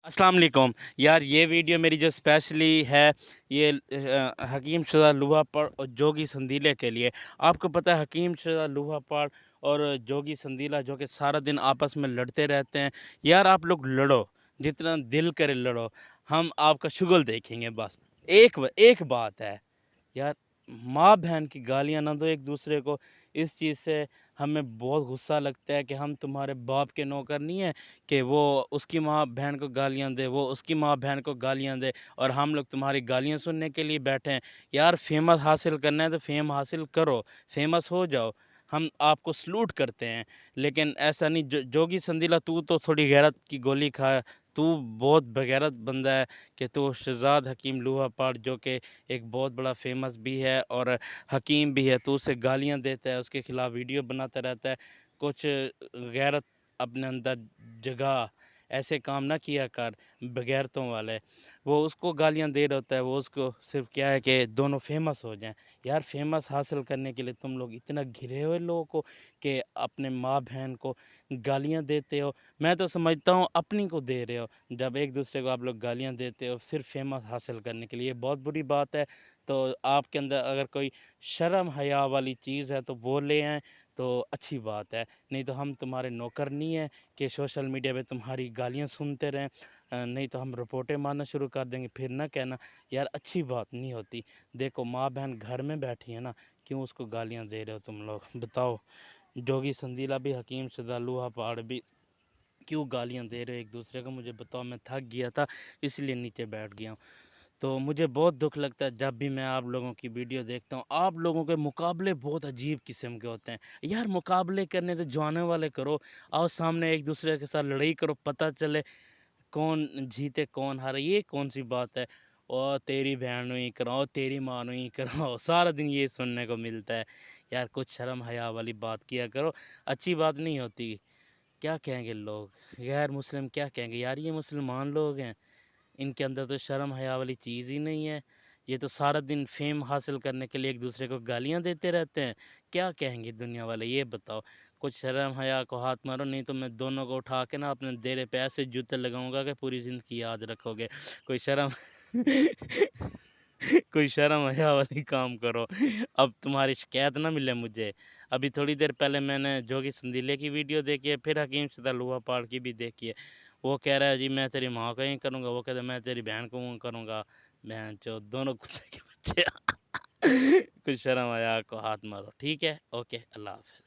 अस्सलाम वालेकुम यार, ये वीडियो मेरी जो स्पेशली है ये हकीम शुदा लोहा पाड़ और जोगी संदीले के लिए। आपको पता है हकीम शुदा लोहा पाड़ और जोगी संदीला जो कि सारा दिन आपस में लड़ते रहते हैं। यार आप लोग लड़ो, जितना दिल करे लड़ो, हम आपका शुगल देखेंगे बस। एक बात है यार, माँ बहन की गालियाँ ना दो एक दूसरे को। इस चीज़ से हमें बहुत गुस्सा लगता है कि हम तुम्हारे बाप के नौकर नहीं हैं कि वो उसकी माँ बहन को गालियाँ दे, वो उसकी माँ बहन को गालियाँ दे और हम लोग तुम्हारी गालियाँ सुनने के लिए बैठे हैं। यार फेमस हासिल करना है तो फेम हासिल करो, फेमस हो जाओ, हम आपको सलूट करते हैं। लेकिन ऐसा नहीं, जोगी संदीला तू तो थोड़ी गैरत की गोली खा, तू बहुत बेगैरत बंदा है कि तू शहजाद हकीम लोहा पाड़ जो कि एक बहुत बड़ा फेमस भी है और हकीम भी है, तो उसे गालियाँ देता है, उसके खिलाफ वीडियो बनाता रहता है। कुछ गैरत अपने अंदर जगा, ऐसे काम ना किया कर बगैरतों वाले। वो उसको गालियाँ दे रहा होता है, वो उसको सिर्फ क्या है कि दोनों फेमस हो जाएं। यार फेमस हासिल करने के लिए तुम लोग इतना घिरे हुए लोगों को कि अपने माँ बहन को गालियाँ देते हो। मैं तो समझता हूँ अपनी को दे रहे हो, जब एक दूसरे को आप लोग गालियाँ देते हो सिर्फ फेमस हासिल करने के लिए, बहुत बुरी बात है। तो आपके अंदर अगर कोई शर्म हया वाली चीज़ है तो वो ले आएँ तो अच्छी बात है, नहीं तो हम तुम्हारे नौकर नहीं हैं कि सोशल मीडिया पे तुम्हारी गालियाँ सुनते रहें। नहीं तो हम रिपोर्टें मारना शुरू कर देंगे, फिर ना कहना। यार अच्छी बात नहीं होती। देखो माँ बहन घर में बैठी है ना, क्यों उसको गालियाँ दे रहे हो तुम लोग बताओ। जोगी संदीला भी, हकीम सदा लोहा पहाड़ भी, क्यों गालियाँ दे रहे हो एक दूसरे को, मुझे बताओ। मैं थक गया था इसलिए नीचे बैठ गया हूँ। तो मुझे बहुत दुख लगता है जब भी मैं आप लोगों की वीडियो देखता हूँ। आप लोगों के मुकाबले बहुत अजीब किस्म के होते हैं। यार मुकाबले करने तो जाने वाले करो, आओ सामने एक दूसरे के साथ लड़ाई करो, पता चले कौन जीते कौन हारे। ये कौन सी बात है? और तेरी बहन ही कराओ, तेरी माँ ही कराओ, सारा दिन ये सुनने को मिलता है। यार कुछ शर्म हया वाली बात किया करो, अच्छी बात नहीं होती। क्या कहेंगे लोग, गैर मुस्लिम क्या कहेंगे? यार ये मुसलमान लोग हैं, इनके अंदर तो शर्म हया वाली चीज़ ही नहीं है। ये तो सारा दिन फेम हासिल करने के लिए एक दूसरे को गालियाँ देते रहते हैं। क्या कहेंगे दुनिया वाले, ये बताओ। कुछ शर्म हया को हाथ मारो, नहीं तो मैं दोनों को उठा के ना अपने देरे पे ऐसे जूते लगाऊंगा कि पूरी ज़िंदगी याद रखोगे। कोई शर्म कोई शर्म हया वाली काम करो। अब तुम्हारी शिकायत ना मिले मुझे। अभी थोड़ी देर पहले मैंने जोगी संदीले की वीडियो देखी है, फिर हकीम सदा लोहा पाड़ की भी देखी है। वो कह रहा है जी मैं तेरी माँ को ही करूँगा, वो कहता है मैं तेरी बहन को यूँ करूँगा। बहनचोद दोनों कुत्ते के बच्चे। कुछ शर्म आया को हाथ मारो। ठीक है, ओके, अल्लाह हाफ़िज़।